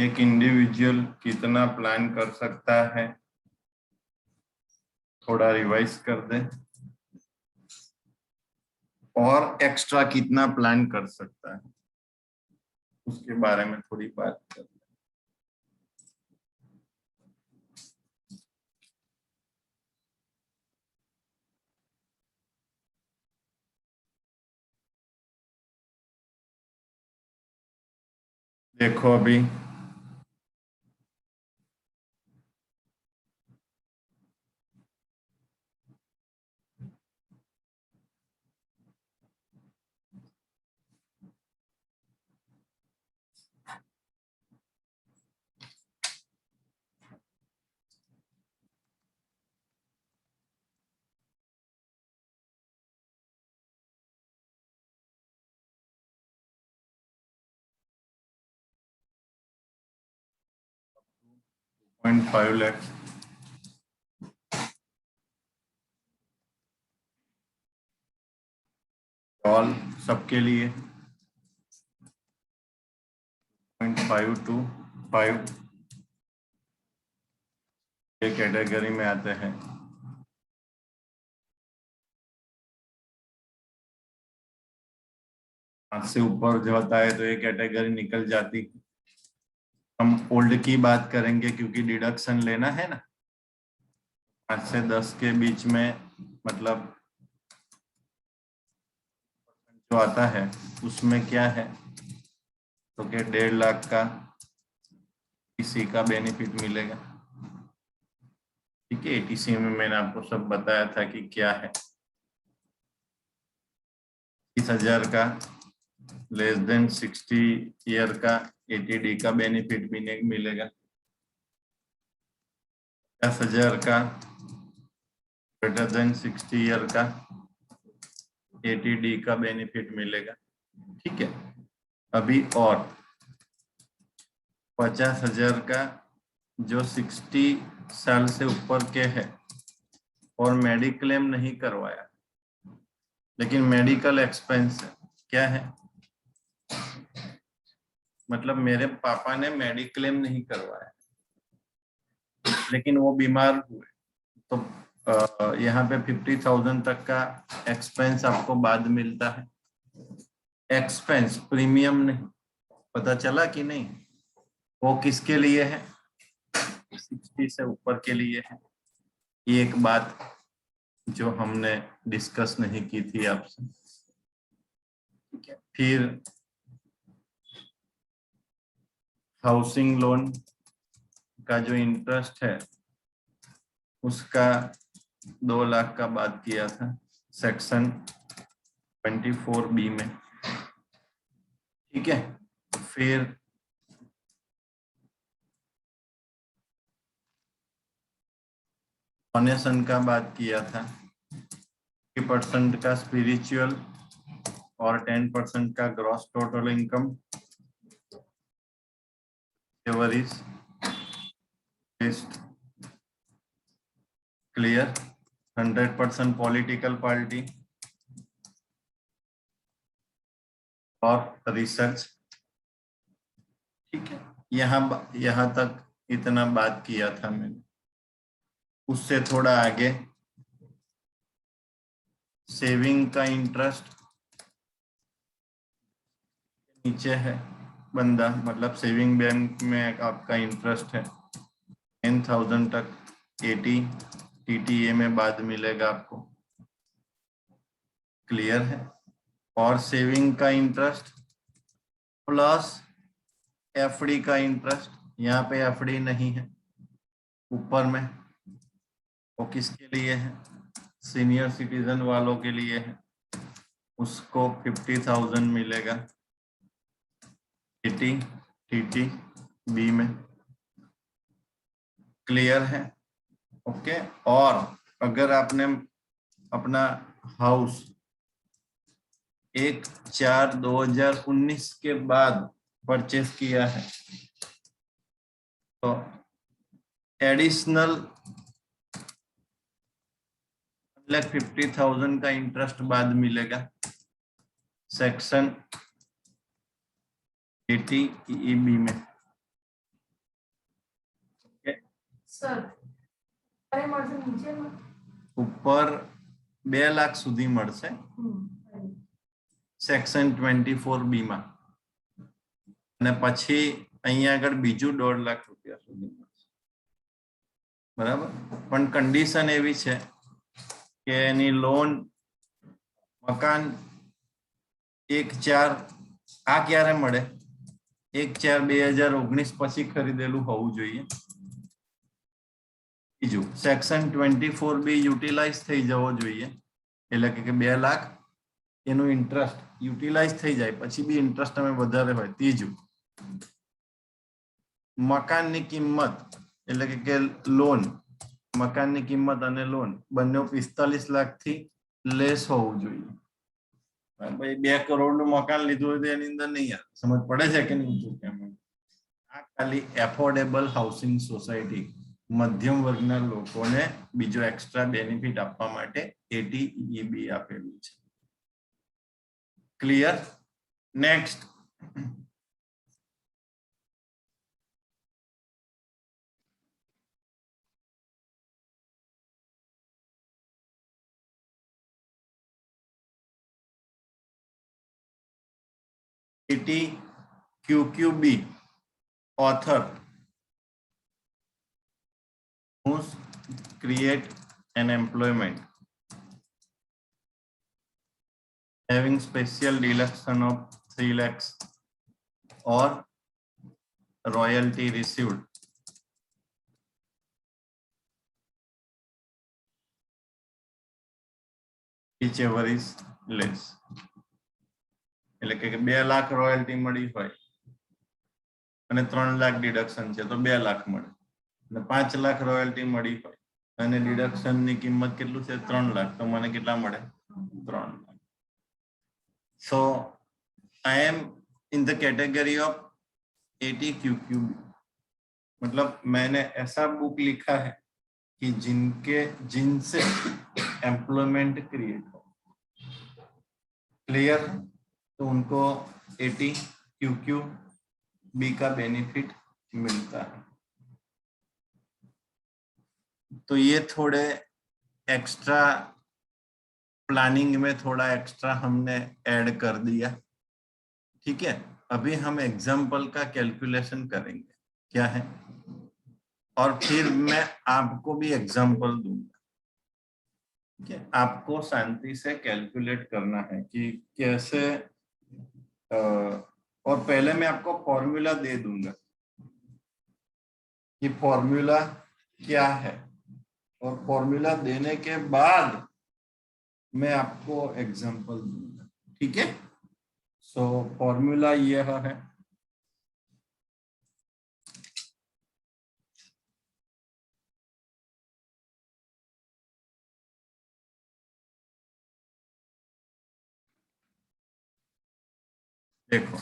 एक इंडिविजुअल कितना प्लान कर सकता है, थोड़ा रिवाइज कर दे, और एक्स्ट्रा कितना प्लान कर सकता है उसके बारे में थोड़ी बात कर। देखो अभी $0.5 लाख ऑल सबके लिए 0.5 to 5 ये कैटेगरी में आते हैं। पाँच से ऊपर जो होता है तो ये कैटेगरी निकल जाती। हम ओल्ड की बात करेंगे क्योंकि डिडक्शन लेना है ना। 5 से 10 के बीच में मतलब जो आता है उसमें क्या है, तो क्या 1.5 लाख का इसी का बेनिफिट मिलेगा। ठीक है, एटीसी में मैंने आपको सब बताया था कि क्या है। 30,000 का लेस देन 60 ईयर का एटीडी का बेनिफिट भी नहीं मिलेगा। 50,000 का ग्रेटर देन 60 ईयर का एटीडी का बेनिफिट मिलेगा। ठीक है, अभी और 50,000 का जो 60 साल से ऊपर के है और मेडिक्लेम नहीं करवाया, लेकिन मेडिकल एक्सपेंस क्या है, मतलब मेरे पापा ने मेडिक्लेम नहीं करवाया लेकिन वो बीमार हुए, तो यहाँ पे 50,000 तक का एक्सपेंस आपको बाद मिलता है। एक्सपेंस, प्रीमियम नहीं। पता चला कि नहीं? वो किसके लिए है? 60 से ऊपर के लिए है। ये एक बात जो हमने डिस्कस नहीं की थी आपसे। ठीक है, फिर हाउसिंग लोन का जो इंटरेस्ट है उसका 2 लाख का बात किया था सेक्शन 24B में। ठीक है, फिर डोनेशन का बात किया था, 50% का स्पिरिचुअल और 10% का gross total income average clear. 100% political party और रिसर्च। ठीक है, यहाँ तक इतना बात किया था मैंने। उससे थोड़ा आगे सेविंग का इंटरेस्ट नीचे है बंदा, मतलब सेविंग बैंक में आपका इंटरेस्ट है 10,000 तक 80 टीटीए में बाद मिलेगा आपको। क्लियर है? और सेविंग का इंटरेस्ट प्लस एफडी का इंटरेस्ट, यहाँ पे एफडी नहीं है ऊपर में, वो किसके लिए है? सीनियर सिटीजन वालों के लिए है, उसको 50,000 मिलेगा 80 टीटीबी में। क्लियर है? ओके। और अगर आपने अपना हाउस 1/4/2019 के बाद परचेस किया है तो एडिशनल 1,50,000 का इंटरेस्ट बाद मिलेगा सेक्शन 80 EEB में। સર અરે મળશે નીચેમાં ઉપર 2 લાખ સુધી મળશે સેક્શન 24B માં અને પછી અહીંયા આગળ બીજું 1.5 લાખ રૂપિયા સુધી મળશે બરાબર પણ કન્ડિશન એવી છે કે એની લોન મકાન 1/4 આ ક્યારે મળે 1/4/2019 પછી ખરીદેલું હોવું જોઈએ બીજું સેક્શન 24B યુટિલાઇઝ થઈ જવો જોઈએ એટલે કે 2 લાખ એનું ઇન્ટરેસ્ટ યુટિલાઇઝ થઈ જાય પછી બી ઇન્ટરેસ્ટ અમે વધારે હોય ત્રીજું મકાનની કિંમત એટલે કે લોન મકાનની કિંમત અને લોન બંને 45 લાખથી લેસ હોવું જોઈએ ભાઈ 2 કરોડનું મકાન લીધું હોય તો એની અંદર નહીં આવે સમજ પડે છે કે નહીં આ ખાલી એફોર્ડેબલ હાઉસિંગ સોસાયટી મધ્યમ વર્ગના લોકોને બીજો એક્સ્ટ્રા બેનિફિટ આપવા માટે ATEB આપેલું છે clear next ATQQB author who create an employment having special deduction of 3 lakhs or royalty received whichever is less એટલે કે 2 લાખ રોયલ્ટી મળી હોય અને 3 લાખ ડિડક્શન છે તો 2 લાખ મળે અને 5 લાખ રોયલ્ટી મળી હોય અને ડિડક્શન ની કિંમત કેટલું છે 3 લાખ તો મને કેટલા મળે 3 lakh so I am in the category of ATQQB मतलब मैंने ऐसा बुक लिखा है कि जिनसे एम्प्लॉयमेंट क्रिएट हो क्लियर तो उनको ATQQB का बेनिफिट मिलता है तो ये थोड़े एक्स्ट्रा प्लानिंग में थोड़ा एक्स्ट्रा हमने ऐड कर दिया ठीक है अभी हम एग्जाम्पल का कैलकुलेशन करेंगे क्या है और फिर मैं आपको भी एग्जाम्पल दूंगा ठीक है आपको शांति से कैलकुलेट करना है कि कैसे और पहले मैं आपको फॉर्मूला दे दूंगा कि फॉर्मूला क्या है और फॉर्मूला देने के बाद मैं आपको एग्जांपल दूंगा ठीक है सो फॉर्मूला यह है देखो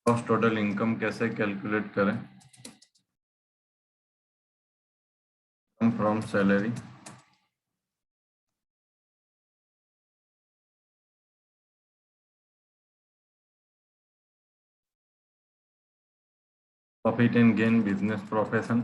ग्रॉस टोटल इनकम कैसे कैलकुलेट करें from salary profit and gain business profession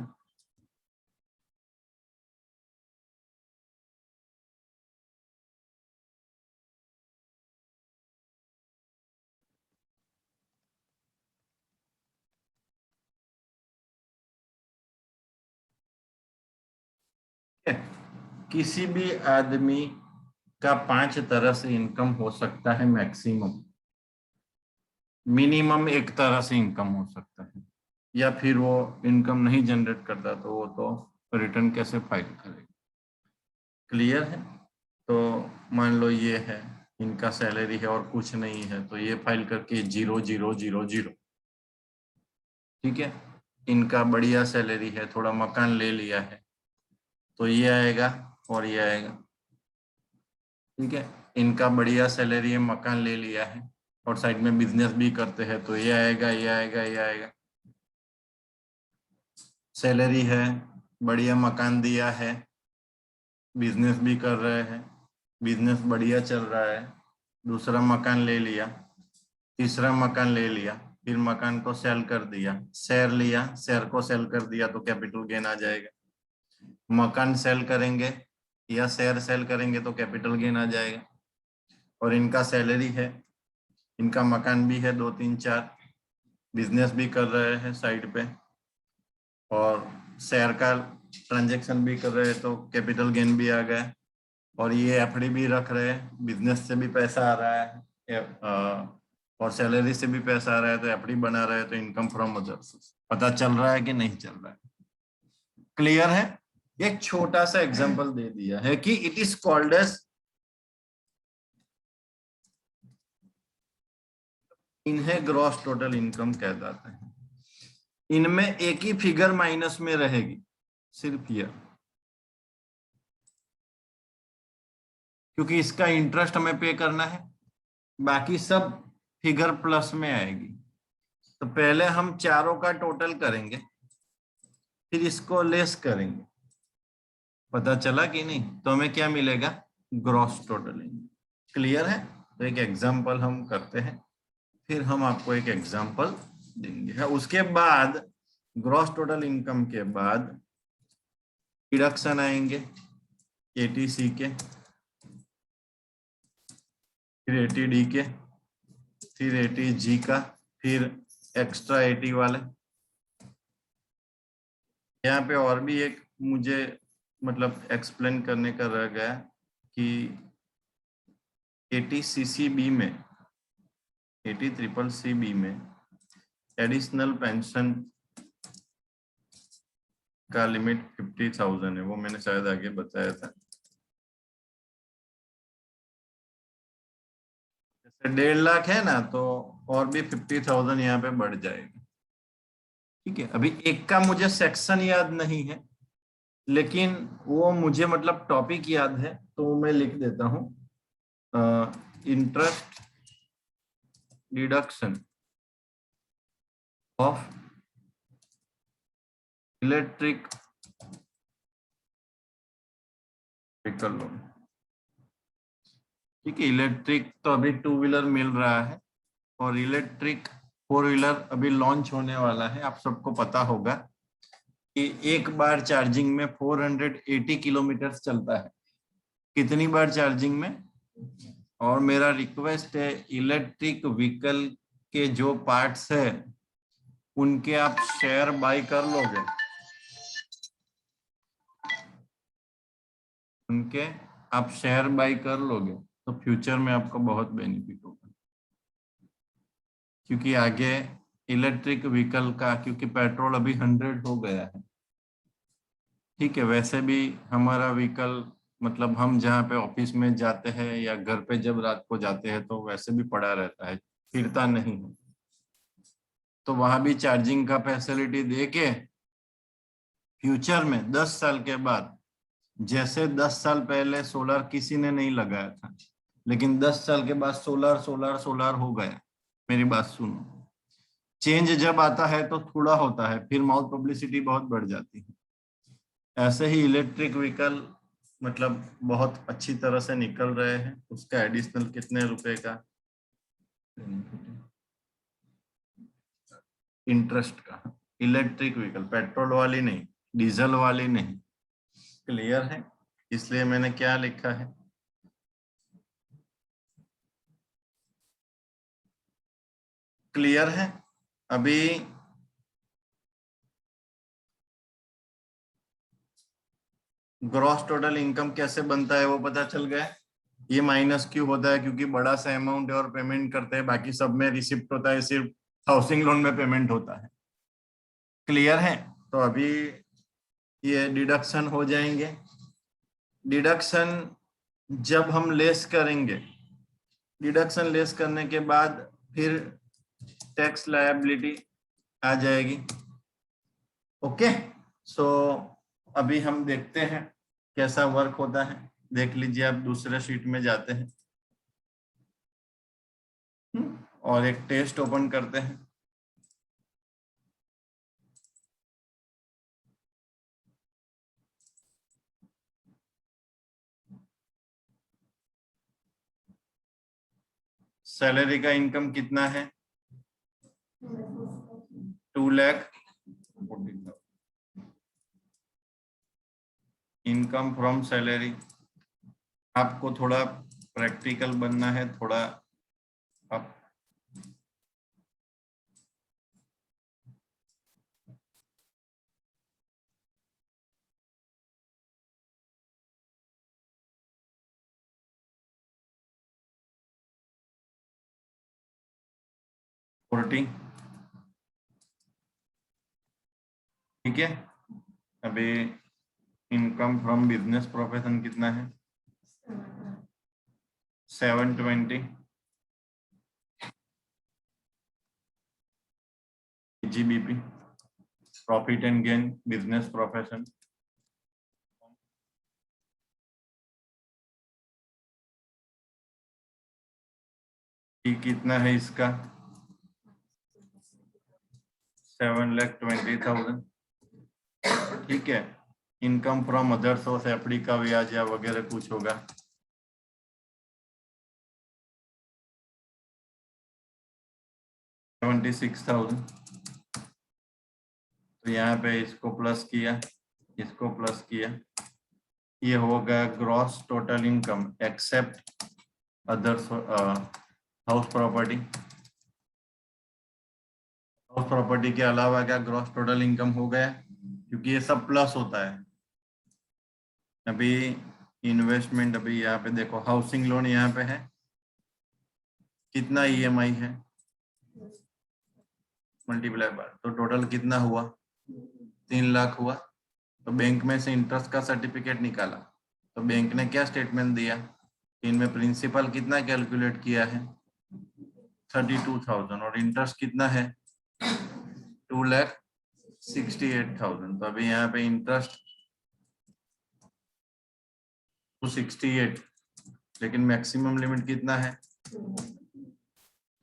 किसी भी आदमी का 5 तरह से इनकम हो सकता है मैक्सिमम मिनिमम एक तरह से इनकम हो सकता है या फिर वो इनकम नहीं जनरेट करता तो वो तो रिटर्न कैसे फाइल करेगा क्लियर है तो मान लो ये है इनका सैलरी है और कुछ नहीं है, तो ये फाइल करके 0000। ठीक है, इनका बढ़िया सैलरी है, थोड़ा मकान ले लिया है, तो ये आएगा और ये आएगा। ठीक है, इनका बढ़िया सैलरी है, मकान ले लिया है और साइड में बिजनेस भी करते हैं, तो ये आएगा, ये आएगा, ये आएगा। सैलरी है, बढ़िया मकान दिया है, बिजनेस भी कर रहे हैं, बिजनेस बढ़िया चल रहा है, दूसरा मकान ले लिया, तीसरा मकान ले लिया, फिर मकान को सेल कर दिया, शेयर लिया, शेयर को सेल कर दिया, तो कैपिटल गेन आ जाएगा। मकान सेल करेंगे या शेयर सेल करेंगे तो कैपिटल गेन आ जाएगा। और इनका सैलरी है, इनका मकान भी है 2 3 4, बिजनेस भी कर रहे हैं साइड पे, और शेयर का ट्रांजैक्शन भी कर रहे हैं, तो कैपिटल गेन भी आ गया। और ये एफडी भी रख रहे हैं, बिजनेस से भी पैसा आ रहा है और सैलरी से भी पैसा आ रहा है, तो एफडी बना रहे हैं, तो इनकम फ्रॉम अदर सोर्स। पता चल रहा है कि नहीं चल रहा है? क्लियर है? एक छोटा सा एग्जांपल दे दिया है कि इट इज कॉल्ड एज, इन्हें ग्रॉस टोटल इनकम कह जाते हैं। इनमें एक ही फिगर माइनस में रहेगी, सिर्फ यह, क्योंकि इसका इंटरेस्ट हमें पे करना है, बाकी सब फिगर प्लस में आएगी। तो पहले हम चारों का टोटल करेंगे, फिर इसको लेस करेंगे। पता चला कि नहीं? तो हमें क्या मिलेगा? Gross total income. क्लियर है? तो एक एग्जांपल हम करते हैं, फिर हम आपको एक एग्जांपल देंगे। उसके बाद ग्रॉस टोटल इनकम के बाद डिडक्शन आएंगे एटीसी के, फिर एटीडी के, फिर एटीजी का, फिर एक्स्ट्रा एटी वाले। यहाँ पे और भी एक मुझे मतलब एक्सप्लेन करने का रह गया कि एटीसीसीबी में, 80CCCB में एडिशनल पेंशन का लिमिट 50,000 है, वो मैंने शायद आगे बताया था। जैसे 1.5 लाख है ना, तो और भी 50,000 यहाँ पे बढ़ जाएगा। ठीक है, अभी एक का मुझे सेक्शन याद नहीं है, लेकिन वो मुझे मतलब टॉपिक याद है, तो मैं लिख देता हूँ। Interest deduction of electric vehicle loan. ठीक है, इलेक्ट्रिक तो अभी 2 व्हीलर मिल रहा है, और इलेक्ट्रिक 4 व्हीलर अभी लॉन्च होने वाला है। आप सबको पता होगा कि एक बार चार्जिंग में 480 किलोमीटर चलता है। कितनी बार चार्जिंग में? और मेरा रिक्वेस्ट है, इलेक्ट्रिक व्हीकल के जो पार्ट्स है उनके आप शेयर बाय कर लोगे, उनके आप शेयर बाय कर लोगे तो फ्यूचर में आपको बहुत बेनिफिट होगा। क्योंकि आगे इलेक्ट्रिक व्हीकल का, क्योंकि पेट्रोल अभी 100 हो गया है। ठीक है, वैसे भी हमारा व्हीकल मतलब हम जहाँ पे ऑफिस में जाते हैं या घर पे जब रात को जाते हैं तो वैसे भी पड़ा रहता है, फिरता नहीं है। तो वहां भी चार्जिंग का फैसिलिटी दे के फ्यूचर में 10 साल के बाद, जैसे 10 साल पहले सोलर किसी ने नहीं लगाया था, लेकिन 10 साल के बाद सोलर सोलर सोलर हो गया। मेरी बात सुनो, चेंज जब आता है तो थोड़ा होता है, फिर माउथ पब्लिसिटी बहुत बढ़ जाती है। ऐसे ही इलेक्ट्रिक व्हीकल मतलब बहुत अच्छी तरह से निकल रहे हैं। उसका एडिशनल कितने रुपए का इंटरेस्ट का, इलेक्ट्रिक व्हीकल, पेट्रोल वाली नहीं, डीजल वाली नहीं। क्लियर है? इसलिए मैंने क्या लिखा है, क्लियर है? अभी ग्रॉस टोटल इनकम कैसे बनता है वो पता चल गया। ये माइनस क्यों होता है? क्योंकि बड़ा सा अमाउंट है और पेमेंट करते हैं, बाकी सब में रिसिप्ट होता है, सिर्फ हाउसिंग लोन में पेमेंट होता है। क्लियर है? तो अभी ये डिडक्शन हो जाएंगे। डिडक्शन जब हम लेस करेंगे डिडक्शन लेस करने के बाद फिर टैक्स लायबिलिटी आ जाएगी। ओके, सो अभी हम देखते हैं कैसा वर्क होता है। देख लीजिए, आप दूसरे शीट में जाते हैं और एक टेस्ट ओपन करते हैं। सैलरी का इनकम कितना है? 2 लाख। Income from salary. आपको थोड़ा प्रैक्टिकल बनना है, थोड़ा आप फोर्टी। ठीक है, अभी इनकम फ्रॉम बिजनेस प्रोफेशन कितना है? 720। GBP, profit and gain business profession. कितना है इसका? 7,20,000। ठीक है, income from other source, FD का ब्याज या वगैरह कुछ होगा। तो यहाँ पे इसको प्लस किया, इसको प्लस किया, ये होगा gross total income except other house property. House property के अलावा क्या ग्रॉस टोटल इनकम हो गया, क्योंकि ये सब प्लस होता है। अभी इन्वेस्टमेंट, अभी यहाँ पे देखो हाउसिंग लोन यहाँ पे है, कितना ईएमआई है मल्टीप्लाई बाय, तो टोटल कितना हुआ? 3 लाख हुआ। तो बैंक में से इंटरेस्ट का सर्टिफिकेट निकाला, तो बैंक ने क्या स्टेटमेंट दिया? इनमें प्रिंसिपल कितना कैलकुलेट किया है? 32,000, और इंटरेस्ट कितना है? 2,68,000। तो अभी यहाँ पे इंटरेस्ट 268, लेकिन मैक्सिमम लिमिट कितना है?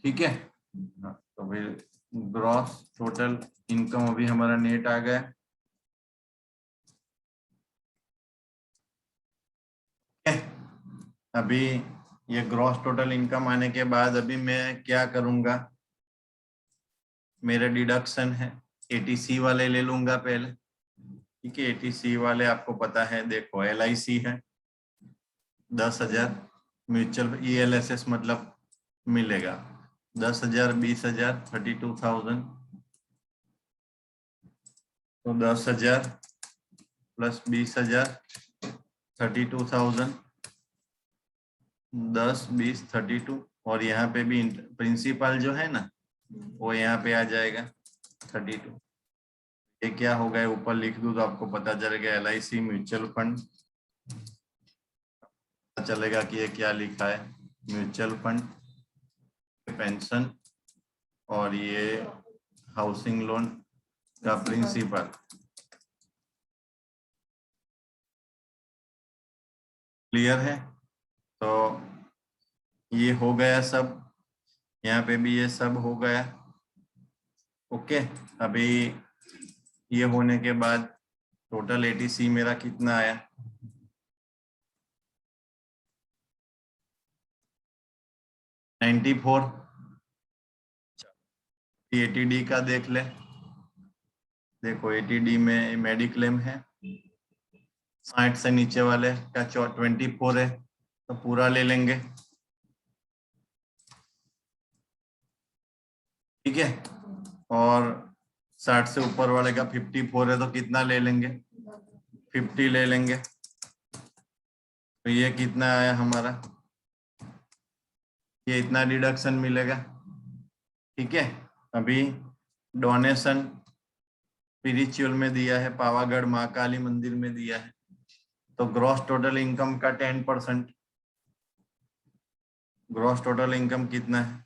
ठीक है, तो फिर ग्रॉस टोटल इनकम अभी हमारा नेट आ गया। अभी ये ग्रॉस टोटल इनकम आने के बाद अभी मैं क्या करूंगा? मेरे डिडक्शन है, एटीसी वाले ले लूंगा पहले। ठीक है, एटीसी वाले आपको पता है, देखो LIC है 10,000, म्यूचुअल ELSS मतलब मिलेगा 10,000, 20,000, 32,000। तो 10,000 प्लस 20,000 32,000, 10, 20, 32, और यहाँ पे भी प्रिंसिपल जो है ना वो यहाँ पे आ जाएगा 32। ये क्या होगा, ऊपर लिख दूं तो आपको पता चलेगा LIC म्यूचुअल फंड, पता चलेगा कि ये क्या लिखा है, म्यूचुअल फंड, पेंशन, और ये हाउसिंग लोन का प्रिंसिपल। क्लियर है? तो ये हो गया सब, यहाँ पे भी ये सब हो गया। ओके, अभी ये होने के बाद टोटल एटीसी मेरा कितना आया? 94। ATD का देख ले, देखो ATD में मेडिक्लेम है, 60 से नीचे वाले का 24 है, तो पूरा ले लेंगे। ठीक है, और 60 से ऊपर वाले का 54 है, तो कितना ले लेंगे? 50 ले लेंगे। तो ये कितना आया हमारा? ये इतना डिडक्शन मिलेगा। ठीक है, अभी डोनेशन स्पिरिचुअल में दिया है, पावागढ़ महाकाली मंदिर में दिया है, तो ग्रॉस टोटल इनकम का 10%। ग्रॉस टोटल इनकम कितना है?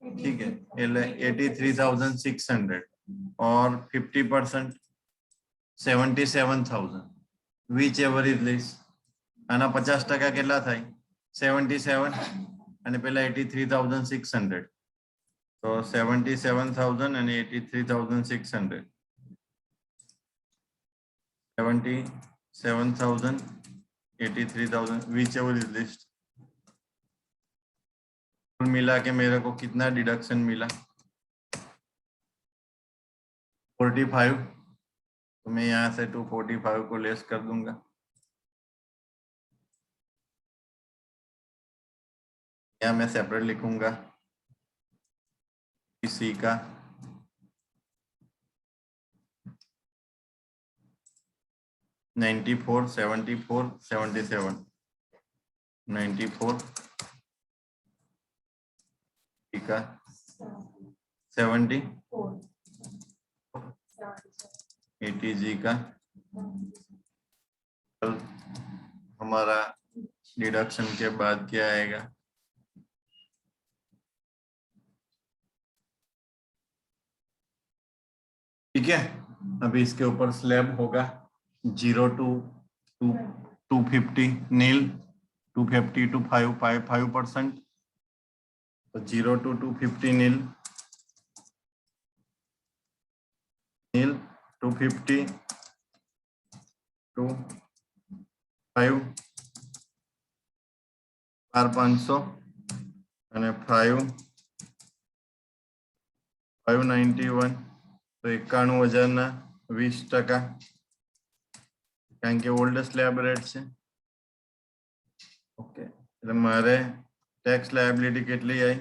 ठीक है, એટલે 83,600 और 50% 77,000 which ever is less. આના 50% કેટલા થાય? 77 અને પેલા 83,600. તો 77,000 અને 83,600. 77,000 83,000 which ever is least. कुल मिला के मेरे को कितना डिडक्शन मिला? 45. तो मैं यहाँ से 245 को लेस कर दूंगा. यहाँ मैं सेपरेट लिखूंगा सी का 94 74 77 94 का 70 80 जी का हमारा डिडक्शन के बाद क्या आएगा? ठीक है, अभी इसके ऊपर स्लैब होगा 0 to 250 नील 250 to 5%. तो 0 to 250 नील 250 to 5 500 અને 591. तो 91,000 ના 20%, કારણ કે ઓલ્ડ સ્લેબ રેટ છે. ઓકે, એટલે મારે ટેક્સ લાયબિલિટી કેટલી આવી?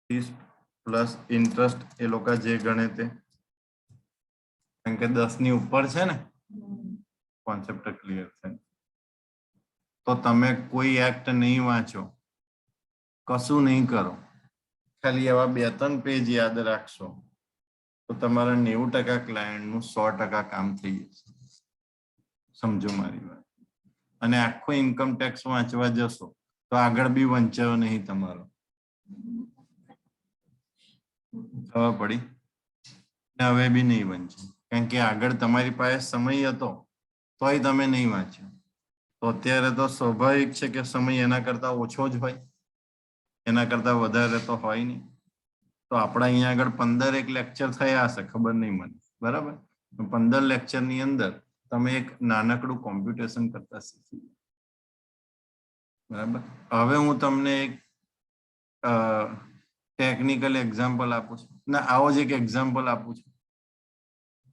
30 પ્લસ ઇન્ટરેસ્ટ એ લોકો જે ગણે તે, કારણ કે 10 ની ઉપર છે ને. કોન્સેપ્ટ ક્લિયર છે? તો તમે કોઈ એક્ટ નહીં વાંચો, કશું નહીં કરો, ખાલી આવા 2-3 પેજ યાદ રાખશો તો તમારા 90% ક્લાયન્ટનું 100% કામ થઈ જશે. સમજો મારી વાત. અને આખો ઇન્કમ ટેક્સ વાંચવા જશો તો આગળ બી વંચાયો નહીં તમારો. ખબર પડી? હવે બી નહીં વંચે, કારણ કે આગળ તમારી પાસે સમય હતો તોય તમે નહીં વાંચ્યો. તો અત્યારે તો સ્વાભાવિક છે કે સમય એના કરતા ઓછો જ હોય, એના કરતા વધારે તો હોય નહીં. તો આપણા અહીંયા આગળ 15 લેક્ચર થયા હશે, ખબર નહીં મને, બરાબર? 15 લેક્ચરની અંદર તમે એક નાનકડું કોમ્પ્યુટેશન કરતા શીખી, બરાબર? હવે હું તમને એક ટેકનિકલ એક્ઝામ્પલ આપું છું, ના આવો જ એક એક્ઝામ્પલ આપું છું,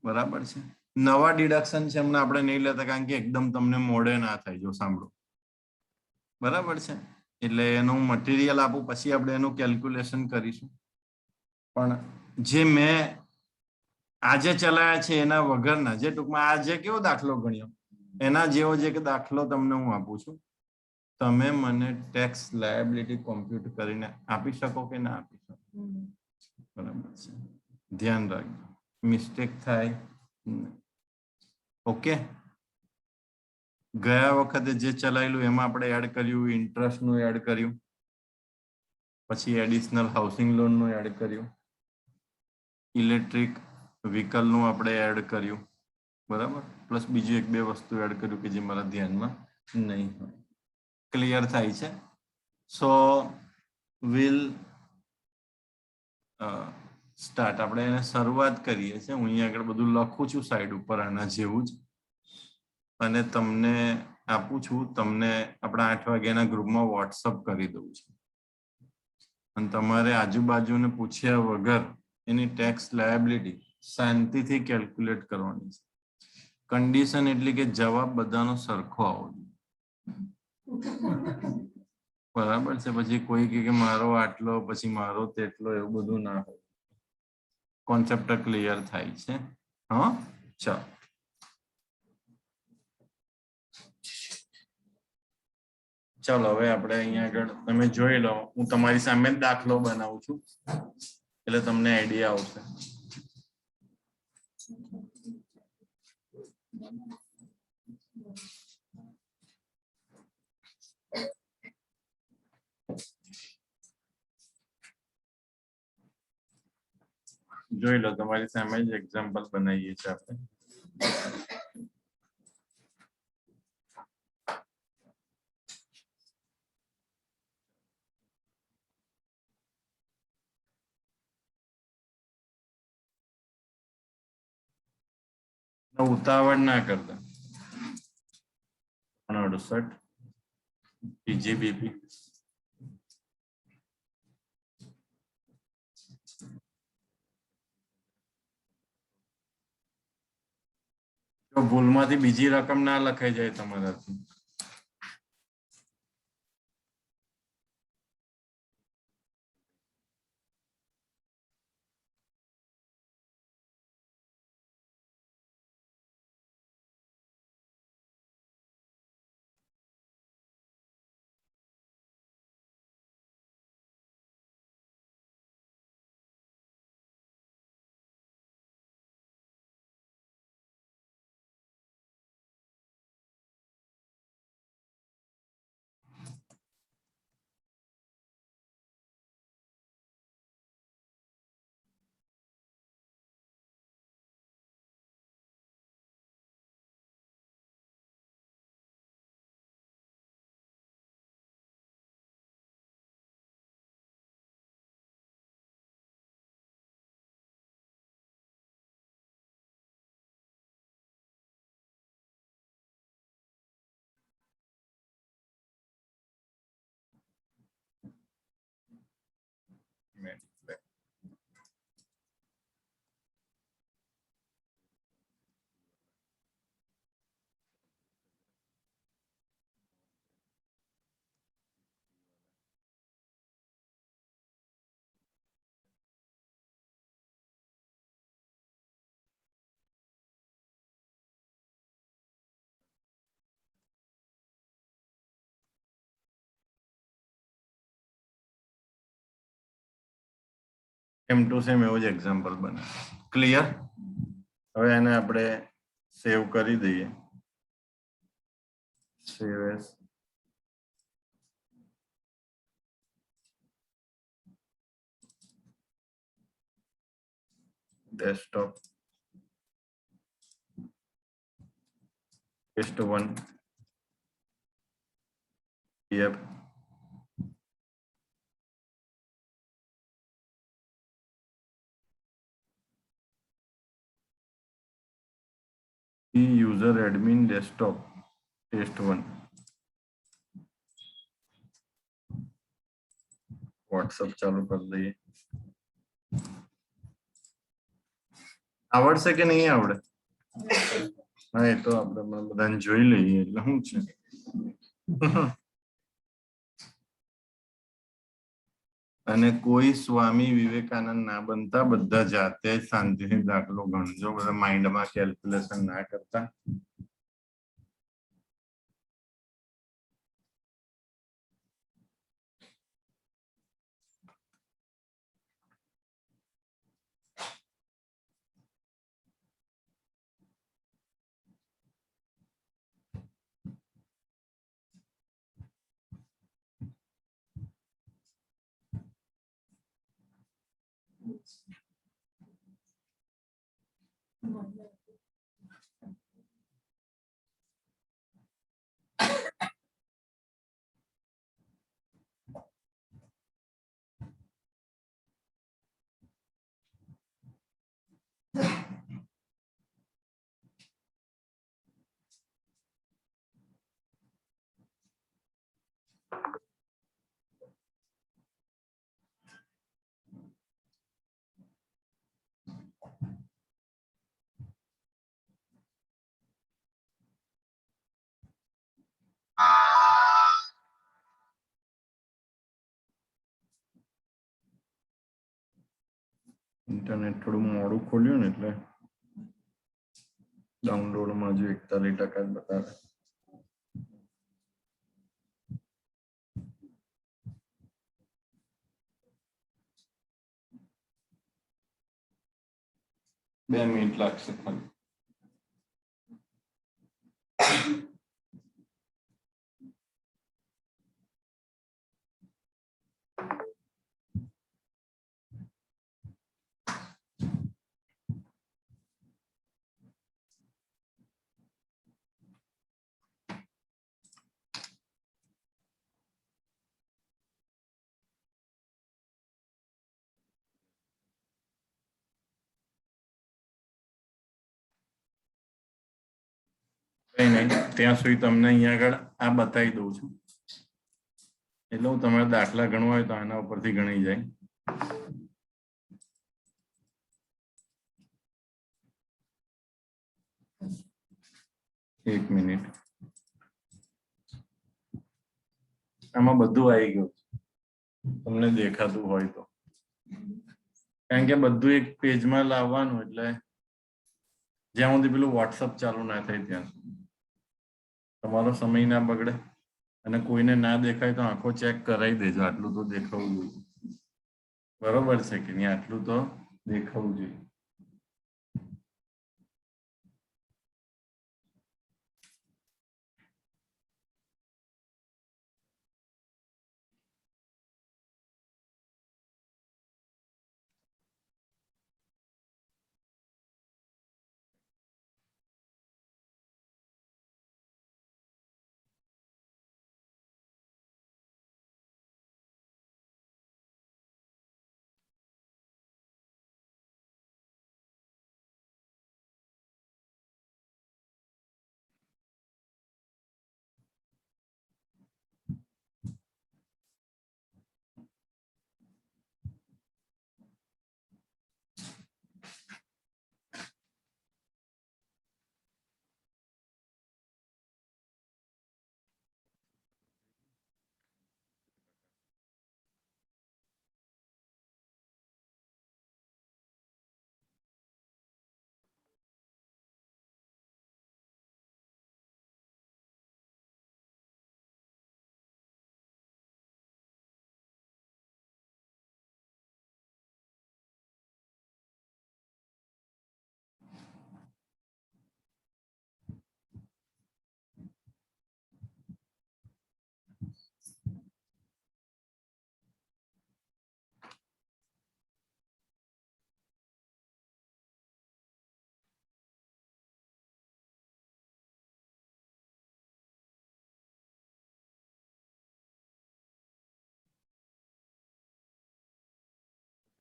બરાબર છે? નવા ડિડક્શન છે એમને આપણે નહીં લેતા, કારણ કે એકદમ તમને મોડે ના થાય. જો સાંભળો, બરાબર છે? એટલે એનું મટીરિયલ આપું, પછી આપણે એનું કેલ્ક્યુલેશન કરીશું. પણ જે મેં આજે ચલાયા છે એના વગરના, જે ટૂંકમાં આજે કેવો દાખલો ગણ્યો એના જેવો જે દાખલો તમને હું આપું છું, તમે મને ટેક્સ લાયબિલિટી કોમ્પ્યુટ કરીને આપી શકો કે ના આપી શકો? બરાબર છે? ધ્યાન રાખજો, મિસ્ટેક થાય. ઓકે, ગયા વખતે જે ચલાવેલું એમાં આપણે એડ કર્યું, ઇન્ટરેસ્ટનું એડ કર્યું, પછી એડિશનલ હાઉસિંગ લોનનું એડ કર્યું, ઇલેક્ટ્રિક વ્હીકલનું આપણે એડ કર્યું, બરાબર? પ્લસ બીજું 1-2 વસ્તુ એડ કર્યું કે જે મારા ધ્યાનમાં નહીં હોય. ક્લિયર થાય છે? સો વિલ સ્ટાર્ટ. આપણે એને શરૂઆત કરીએ છીએ. હું અહીંયા આગળ બધું લખું છું સાઈડ ઉપર આના જેવું જ, અને તમને આપું છું. તમને આપણા 8 વાગ્યાના ગ્રુપમાં વોટ્સઅપ કરી દઉં છું, અને તમારે આજુબાજુને પૂછ્યા વગર એની ટેક્સ લાયબિલિટી શાંતિથી કેલ્ક્યુલેટ કરવાની છે. કન્ડિશન એટલી કે જવાબ બધાનો સરખો આવવો જોઈએ, બરાબર છે? પછી કોઈ કે મારો આટલો, પછી મારો તેટલો, એવું બધું ના હોય. કોન્સેપ્ટ ક્લિયર થાય છે? હા, ચાલો. ચાલો હવે આપણે અહીંયા આગળ તમે જોઈ લો, હું તમારી સામે દાખલો બનાવું છું એટલે તમને આઈડિયા આવશે. જોઈ લો તમારી સામે જ એક્ઝામ્પલ બનાવીએ છીએ આપણે. ઉતાવળ ના કરતા. 68 પીજીબીપી જો ભૂલમાંથી બીજી રકમ ના લખાઈ જાય તમારાથી. સેમ ટુ સેમ એવું જ એક્ઝામ્પલ બને. ક્લિયર? હવે એને આપણે સેવ કરી દઈએ. Save as. Desktop. test 1 PDF. user admin desktop test 1. WhatsApp ચાલુ કરી દઈએ. આવડશે કે નહીં આવડે? હા, એ તો આપણે બધાને જોઈ લઈએ એટલે શું છે. અને કોઈ સ્વામી વિવેકાનંદ ના બનતા, બધા જાતે જ શાંતિથી દાખલો ગણજો, બધા માઇન્ડમાં કેલ્ક્યુલેશન ના કરતા. ઇન્ટરનેટ થોડું મોડું ખોલ્યું ને એટલે ડાઉનલોડમાં જો 41% જ બતાવે. 2 મિનિટ લાગશે ખાલી. કઈ નહીં, ત્યાં સુધી તમને અહીંયા આગળ આ બતાવી દઉં છું. એટલે હું તમારે દાખલા ગણવા હોય તો આના ઉપરથી ગણી જાય. 1 મિનિટ. આમાં બધું આવી ગયું તમને દેખાતું હોય તો, કારણ કે બધું એક પેજમાં લાવવાનું એટલે જ્યાં સુધી પેલું વોટ્સઅપ ચાલુ ના થાય ત્યાં સુધી તમારો સમય ના બગડે. અને કોઈને ના દેખાય તો આંખો ચેક કરાવી દેજો, આટલું તો દેખાવું જોઈએ. બરોબર છે કે નહીં? આટલું તો દેખાવું જોઈએ.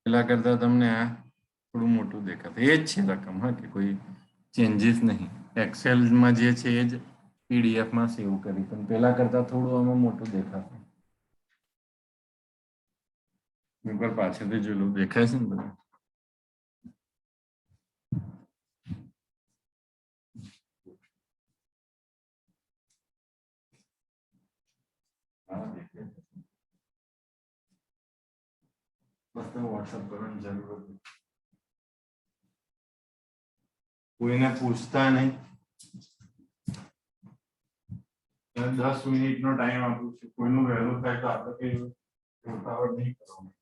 પેલા કરતા તમને આ થોડું મોટું દેખાશે. એ જ છે રકમ, હા, કે કોઈ ચેન્જીસ નહીં. એક્સેલમાં જે છે એ જ પીડીએફમાં સેવ કરી, પણ પેલા કરતા થોડું આમાં મોટું દેખાશે. ઉપર પાછળથી જોયેલું દેખાય છે ને બધું. હા, દેખાય છે. બસ તો વોટ્સઅપ કરવાની જરૂર હતી. કોઈને પૂછતા નહીં. 10 મિનિટનો ટાઈમ આપું છું. કોઈનું વહેલું થાય તો આપણે કઈ ઉતાવળ નહીં કરવાની.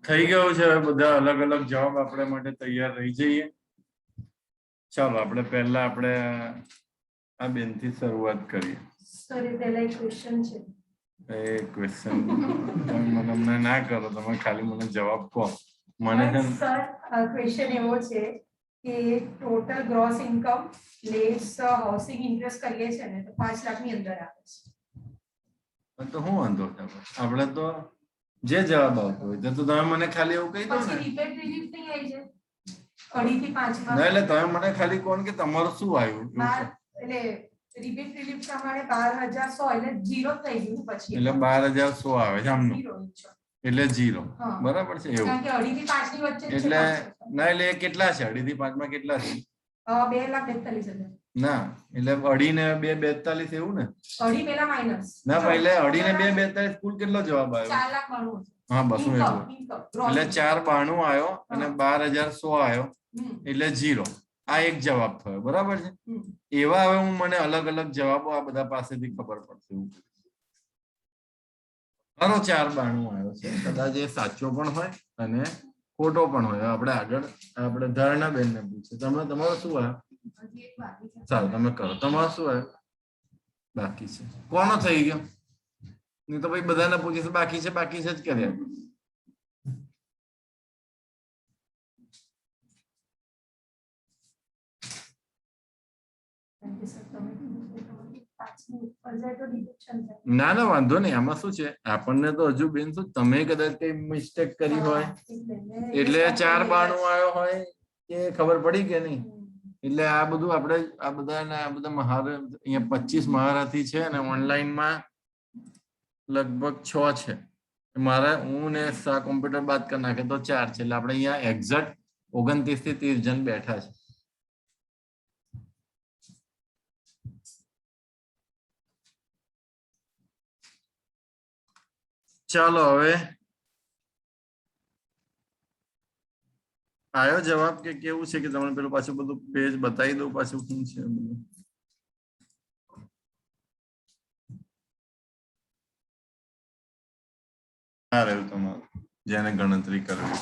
થઈ ગયું છે હવે બધા અલગ અલગ જવાબ આપણા માટે તૈયાર રહી જઈએ. ચાલો આપણે પહેલા આપણે આ બેનથી શરૂઆત કરીએ. સર એ પહેલા એક ક્વેશ્ચન છે. એ ક્વેશ્ચન તમે મને ના કરો, તમે ખાલી મને જવાબ કહો. મને છે ને સર ક્વેશ્ચન એવો છે કે total gross income less housing interest કરીએ છે ને તો 5 લાખ ની અંદર આવે છે. તો હું વાંધો છે આપણે તો જે જવાબ આવતો હોય તો તમે મને ખાલી એવું કહી દો પછી ને. રિપેટ રિલીફ નહીં આવી જાય 2.5 થી 5 માં. ના એટલે તમે મને ખાલી કોણ કે તમારું શું આવ્યું એટલે રિપેટ રિલીફ પ્રમાણે 12100 એટલે 0 થઈ ગયું પછી. એટલે 12100 આવે છે આમનું. એટલે 0 હા. બરાબર છે એવું. કારણ કે 2.5 થી 5 ની વચ્ચે જ છે. એટલે ના એટલે એ કેટલા છે 2.5 થી 5 માં કેટલા છે? 2,42,000. ના એટલે 2.5 ને 2,42 એવું ને? 2.5 પેલા માઈનસ. ના પહેલે 2.5 ને 2,42 કુલ કેટલો જવાબ આવ્યો? 4,92,000. હા બસ હું એવું. એટલે 492 આવ્યો અને 12100 આવ્યો એટલે 0. આ એક જવાબ થયો બરાબર છે. એવા હવે હું મને અલગ અલગ જવાબો આ બધા પાસેથી ખબર પડશે એવું. મારો 492 આવ્યો છે, કદાચ એ સાચો પણ હોય અને ખોટો પણ હોય. આપણે આગળ આપણે ધારણા બેન ને પૂછીએ. તમારો શું આવ્યો? સારું તમે કરો. તમારો શું આવ્યો? બાકી છે. કોનો થઈ ગયો? નહીં તો ભાઈ બધાને પૂછીશ બાકી છે જ કર્યા. ના ના વાંધો નહીં. આમાં શું છે આપણને તો હજુ બેન શું તમે કદાચ કઈ મિસ્ટેક કરી હોય એટલે 492 આવ્યો હોય કે ખબર પડી કે નહીં. એટલે આ બધું આપણે આ બધા અહીંયા 25 મહારથી છે અને ઓનલાઈનમાં લગભગ 6 છે. હું ને સા કોમ્પ્યુટર બાદ કરી નાખે તો 4 છે. એટલે આપણે અહીંયા એક્ઝેક્ટ 29 થી 30 જણ બેઠા છે. ચાલો હવે આયો જવાબ કે કેવું છે કે તમને પેલું પાછું બધું પેજ બતાવી દઉં પાછું શું છે બધું. આ રહ્યું તમારું જેને ગણતરી કરવી.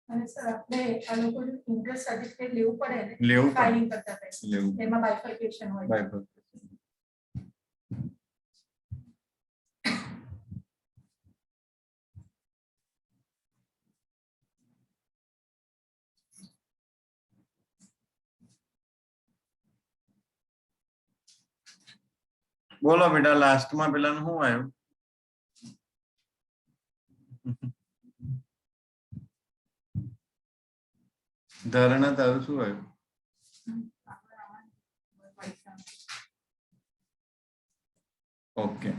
અને સર આપણે આ લોકો ઇન્ટરેસ્ટ સર્ટિફિકેટ લેવું પડે ને લેવું પડે. ફાઇલિંગ કરતા પહેલા લેવું એમાં બાયફર્કેશન હોય. બોલો બેટા લાસ્ટમાં પેલાનું શું આવ્યું? ધારણા તારું શું આવ્યું? ઓકે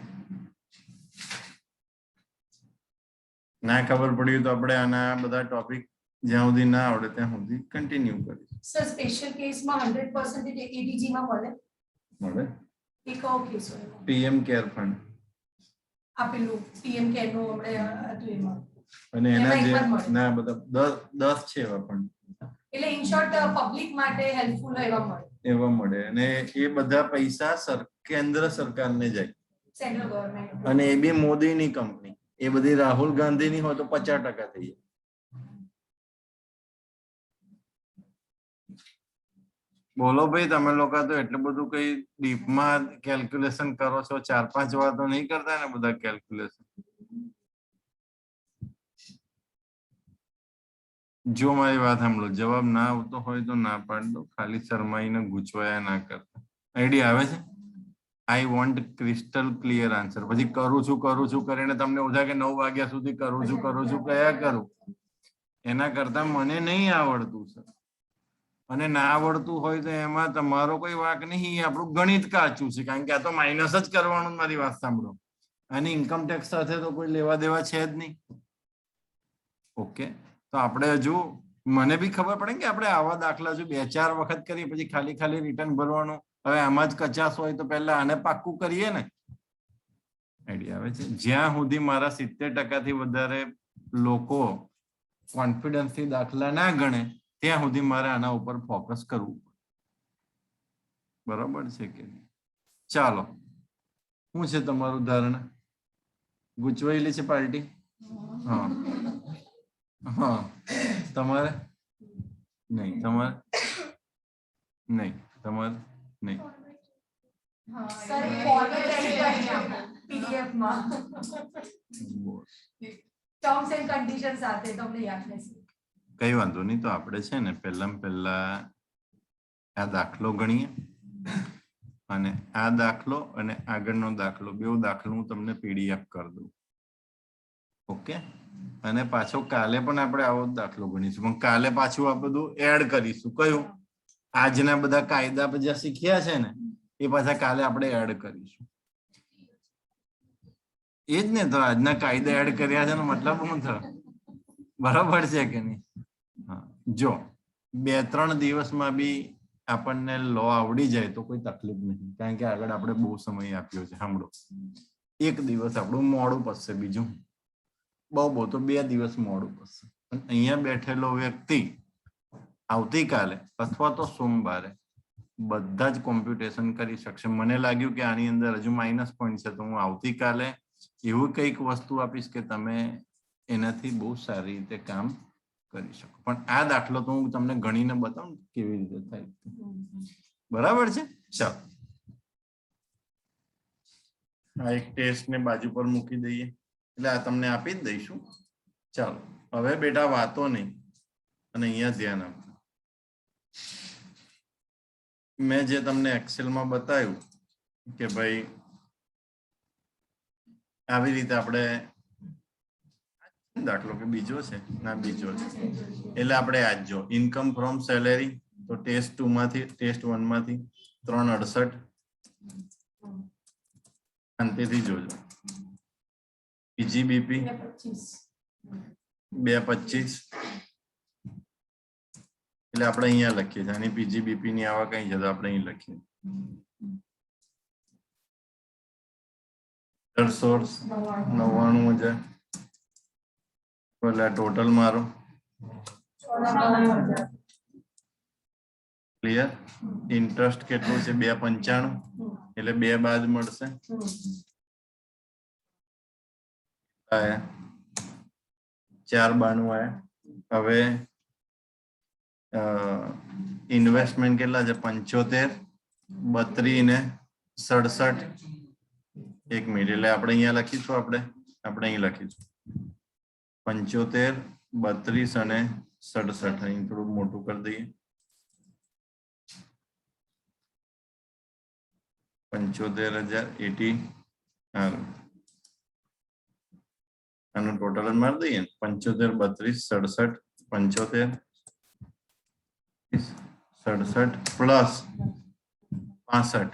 ના ખબર પડી તો આપણે આના બધા ટોપિક જ્યાં સુધી ના આવડે ત્યાં સુધી કન્ટિન્યુ કરીશું. સર સ્પેશિયલ કેસમાં 100% એટીજી માં મળે એ કયો કેસ હોય? પીએમ કેર ફંડ આપેલું પીએમ કેર નું આપણે હતું એમાં અને એના જે ના બધા 10 છે એવા ફંડ. એટલે ઇન શોર્ટ પબ્લિક માટે હેલ્પફુલ એવા મળે અને એ બધા પૈસા કેન્દ્ર સરકારને જાય. સેન્ટ્રલ ગવર્નમેન્ટ અને એ બી મોદીની કંપની. એ બધી રાહુલ ગાંધીની હોય તો 50% થઈ જાય. બોલો ભાઈ તમે લોકો તો એટલું બધું કઈ ડીપમાં કેલ્ક્યુલેશન કરો છો. 4-5 વાર તો નહીં કરતા ને બધા કેલ્ક્યુલેશન. જો મારી વાત સાંભળો, જવાબ ના આવતો હોય તો ના પાડ દો. ખાલી શરમાઈને ગૂંચવાયા ના કરતા. આઈડિયા આવે છે? I want crystal clear answer. પછી કરું છું કરીને તમને એવું થાય કે 9 વાગ્યા સુધી કરું છું કયા કરું. એના કરતા મને નહીં આવડતું સર. અને ના આવડતું હોય તો એમાં તમારો કોઈ વાંક નહીં. આપણું ગણિત કાચું છે કારણ કે આ તો માઇનસ જ કરવાનું. મારી વાત સાંભળો, આની ઇન્કમ ટેક્સ સાથે તો કોઈ લેવા દેવા છે જ નહીં. ઓકે તો આપણે હજુ મને બી ખબર પડે કે આપણે આવા દાખલા હજુ 2-4 વખત કરીએ પછી ખાલી રિટર્ન ભરવાનું. હવે આમાં જ કચાસ હોય તો પહેલા આને પાક્કું કરીએ ને. આઈડિયા આવે છે? જ્યાં સુધી મારા 70% થી વધારે લોકો કોન્ફિડન્સ થી દાખલા ના ગણે ત્યાં સુધી મારે આના ઉપર ફોકસ કરવું. બરાબર છે કે નહીં? ચાલો, શું છે તમારું ધારણા? ગૂંચવાયેલી છે પાર્ટી? હા હા, તમારે નહીં, તમારે નહીં, તમારે નહીં. સર ફોર્મેટ રેડી કરીને આપો પીડીએફ માં ટર્મ્સ એન્ડ કન્ડિશન સાથે તમને યાદ રહેશે. કઈ વાંધો નહીં. તો આપણે છે ને પહેલા આ દાખલો ગણીએ, અને આ દાખલો અને આગળનો દાખલો, બેઉ દાખલો હું તમને પીડીએફ કરી દઉં. ઓકે, અને પાછો કાલે પણ આપણે આવો જ દાખલો ગણીશું, પણ કાલે પાછું આ બધું એડ કરીશું. કયું? આજના બધા કાયદા જે શીખ્યા છે ને એ પાછા કાલે આપણે એડ કરીશું. એ જ ને, તો આજના કાયદા એડ કર્યા છે એનો મતલબ શું થયો? બરાબર છે કે નહીં? હા, જો 2-3 દિવસમાં બી આપણને લો આવડી જાય તો કોઈ તકલીફ નહીં, કારણ કે આગળ આપણે બહુ સમય આપ્યો છે. સાંભળો, 1 દિવસ આપણું મોડું પડશે, બીજું બહુ તો 2 દિવસ મોડું પડશે. પણ અહીંયા બેઠેલો વ્યક્તિ આવતીકાલે અથવા તો સોમવારે બધા જ કોમ્પ્યુટેશન કરી શકશે. મને લાગ્યું કે આની અંદર હજુ માઇનસ પોઈન્ટ છે, તો હું આવતીકાલે એવું કંઈક વસ્તુ આપીશ કે તમે એનાથી બહુ સારી રીતે કામ કરી શકો. પણ આ દાખલો તો હું તમને ગણીને બતાવું કેવી રીતે થાય. બરાબર છે? ચાલો, આ એક ટેસ્ટ ને બાજુ પર મૂકી દઈએ, એટલે આ તમને આપી જ દઈશું. ચાલો, હવે બેટા વાતો નહીં, અને અહીંયા ધ્યાન આપજો. મેં જે તમને એક્સેલમાં બતાવ્યું કે ભાઈ આવી રીતે આપણે દાખલો કે બીજો છે ના, બીજો છે, એટલે આપણે આજ જો ઇન્કમ ફ્રોમ સેલેરી, તો ટેસ્ટ 2 માંથી, ટેસ્ટ 1 માંથી 368 શાંતિથી જોજો. પીજીબીપી 225, એટલે આપણે અહીંયા લખીએ છીએ. આની પીજીબીપી ની આવા કઈ છે તો આપણે અહીં લખીએ. સોર્સ 99,000, એટલે ટોટલ મારો ક્લિયર. ઇન્ટરેસ્ટ કેટલું છે? 295, એટલે 2 બાદ મળશે. 492 આયા. હવે ઇન્વેસ્ટમેન્ટ કેટલા છે? 75, 32 ને 67. 1 મિનિટ, એટલે આપણે અહીંયા લખીશું, આપણે અહીં લખીશું 75, 32 અને 67. અહીં થોડું મોટું કરી દઈએ. 75,080. આનું ટોટલ મારી દઈએ. 75, 32, 67, 75, 67 પ્લસ 65,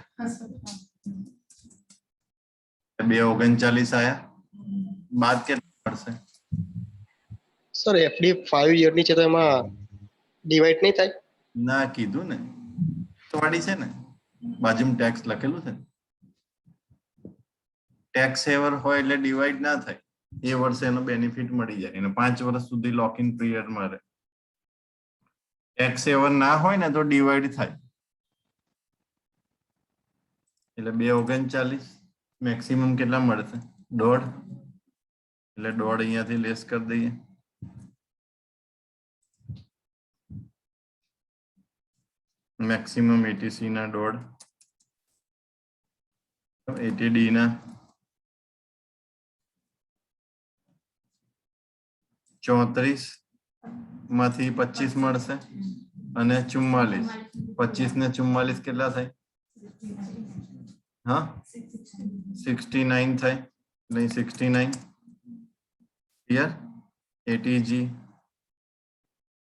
239 આયા. બાદ કેટલા મળશે? સર એફડી 5 યર ની છે, તો એમાં ડિવાઈડ નહીં થાય? ના, કીધું ને, વાડી છે ને બાજુમાં ટેક્સ લખેલું છે. ટેક્સ સેવર હોય એટલે ડિવાઈડ ના થાય. એ વર્ષે એનો બેનિફિટ મળી જાય, એને 5 વર્ષ સુધી લોક ઇન પીરિયડ મળે. ટેક્સ સેવર ના હોય ને તો ડિવાઈડ થાય. એટલે 239 મેક્સિમમ કેટલા મળશે? 1.5, એટલે 1.5 અહીંયાથી લેસ કરી દઈએ. મેક્સિમમ એટીસી ના 1.5, 80D ના 34 માંથી 25 મળશે, અને 44. 25 ને 44 કેટલા થાય? હા, 69 થાય. નહીં, 69 ક્લિયર. ATG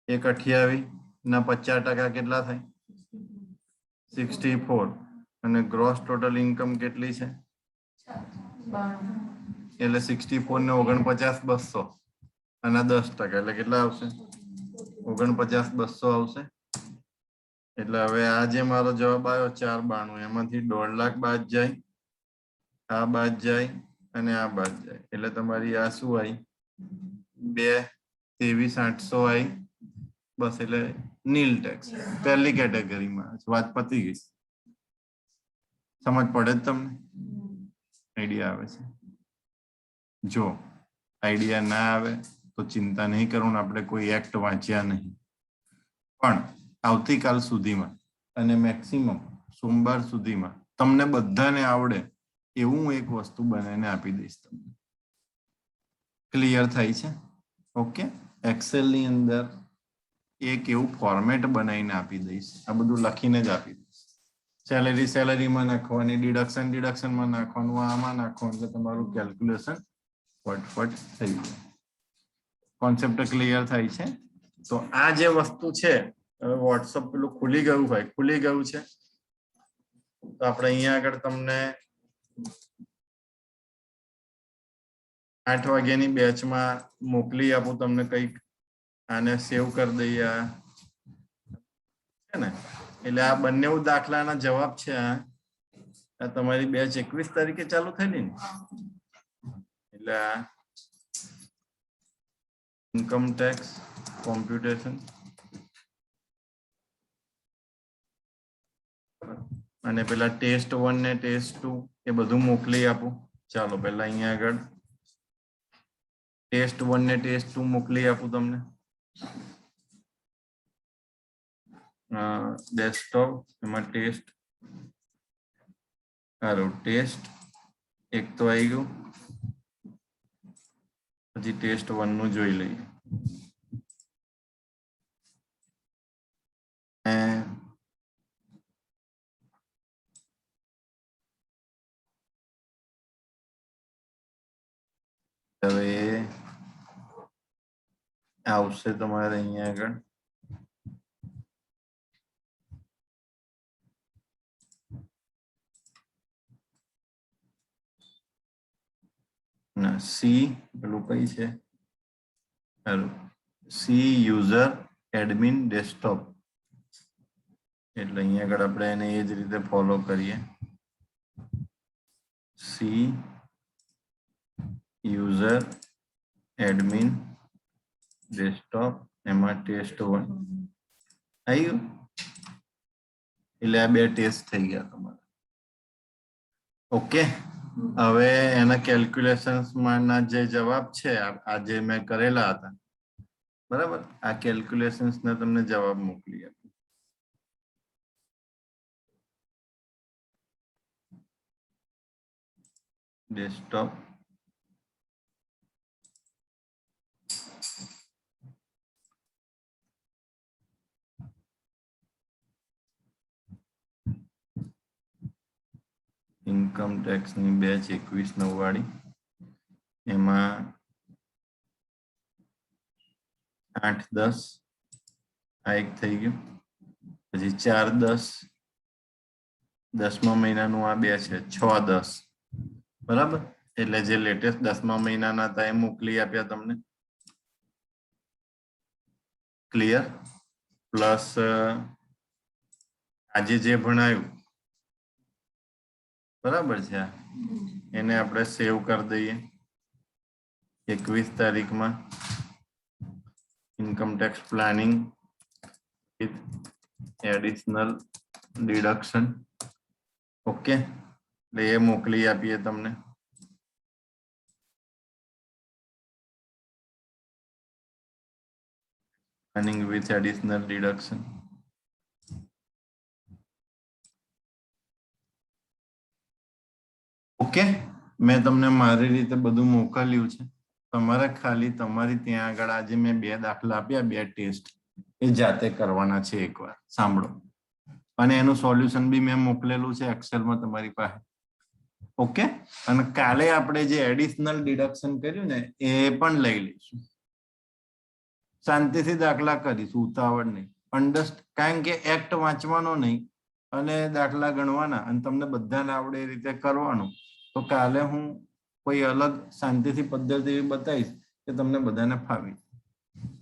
128 ના 50% કેટલા થાય? 64. અને ગ્રોસ ટોટલ ઇન્કમ કેટલી છે? એટલે 64 ને 49, 200, અને 10%, એટલે કેટલા આવશે? 49, 200 આવશે. એટલે હવે આ જે મારો જવાબ આવ્યો 492, એમાંથી 1.5 લાખ બાદ જાય, આ બાદ જાય, અને આ બાદ જાય. એટલે તમારી આ શું આવી? 223,800 આવી. બસ, એટલે નીલ ટેક્સ પહેલી કેટેગરીમાં વાત પતી ગઈ. समझ पड़े तमने आइडिया आवे छे जो आइडिया ना आवे तो चिंता नहीं करो आपणे कोई एक्ट वांच्या नहीं पण आवतीकाल सुधीमां अने मैक्सिमम सोमवार सुधीमां तमने बधाने आवडे एवुं एक वस्तु बनावीने आपी दईश तमने क्लियर थाय छे ओके एक्सेल नी अंदर एक एवं फॉर्मेट बनावीने आपी दईश आ बधुं लखीने ज आपी दईश सैलरी सैलरी में नाखवानी डिडक्शन डिडक्शन में नाखवानुं आमां नाखवानुं એટલે તમારું કેલ્ક્યુલેશન ફટફટ થઈ જાય કોન્સેપ્ટ ક્લિયર થાય છે તો આ જે વસ્તુ છે હવે WhatsApp પેલું ખુલી ગયું છે તો આપણે અહીંયા આગળ તમને 8 વાગ્યાની બેચમાં મોકલી આપું તમને કંઈક આને સેવ કરી દઈએ છે ને એટલે આ બંને દાખલાના જવાબ છે આ તમારી બેચ 21 તારીખે ચાલુ થયેલી ને એટલે આ ઇન્કમ ટેક્સ કોમ્પ્યુટેશન અને પેલા ટેસ્ટ 1 ને ટેસ્ટ 2 એ બધું મોકલી આપું ચાલો પહેલા અહીંયા આગળ ટેસ્ટ 1 ને ટેસ્ટ 2 મોકલી આપું તમને डेस्कटॉप एमां टेस्ट हारो टेस्ट एक तो आई गयो पछी टेस्ट 1 नु जोई लईए हवे आवशे तमारे अहींया આગળ सी पेलू कई छे सी यूजर एडमिन डेस्कटॉप એટલે અહીંયા આગળ આપણે એને એ જ રીતે ફોલો કરીએ सी यूजर एडमिन डेस्कटॉप એમાં ટેસ્ટ 1 આવી ગયું એટલે આ બે ટેસ્ટ થઈ ગયા તમારા ઓકે હવે એના કેલ્ક્યુલેશન્સ માના જે જવાબ છે આ જે મેં કરેલા હતા બરાબર આ કેલ્ક્યુલેશન્સ ને તમને જવાબ મોકલી આપું ડેસ્કટોપ इनकम टैक्स ની બેચ 21 વાળી એમાં 8 10 આ એક થઈ ગયું પછી 4 10 10મા મહિનાનું આ બે છે 6 10 બરાબર એટલે જે લેટેસ્ટ 10મા મહિનાના હતા એ મોકલી આપ્યા તમને ક્લિયર પ્લસ આજે જે ભણાયું बराबर है એને આપણે સેવ કરી દઈએ 21 તારીખમાં income tax planning with additional deduction okay એટલે એ મોકલી આપીએ તમને planning with additional deduction okay मैं तमने मारी रीते बधु मोकल्युं छे तमारे खाली तमारी त्यां आगळ आजे मैं बे दाखला आप्या बे टेस्ट ए जाते करवाना छे एकवार सांभळो अने एनु सोल्यूशन बी मैं मोकलेलुं छे एक्सेल में तमारी पासे ओके अने काले आपणे जे एडिशनल डिडक्शन कर्युं ने ए पण लई लईशुं शांतिथी दाखला करीशुं उतावळ नहीं अंडरस्टेन्ड कारण के एक्ट वांचवानो नहीं अने दाखला गणवाना अने तमने बधाने आवडे ए रीते करवानुं तो काले हूँ कोई अलग शांति पद्धति बताईश कि तमने बधाने फावी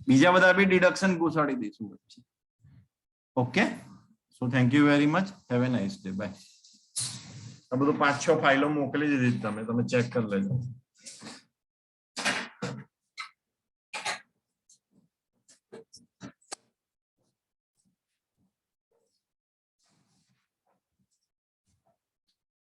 बीजा बधा भी डिडक्शन घुसाड़ी दईशुं वच्चे okay so thank you very much have a nice day bye आ बधुं 5-6 फाइलो मोकली दीधी तमे चेक कर लेजो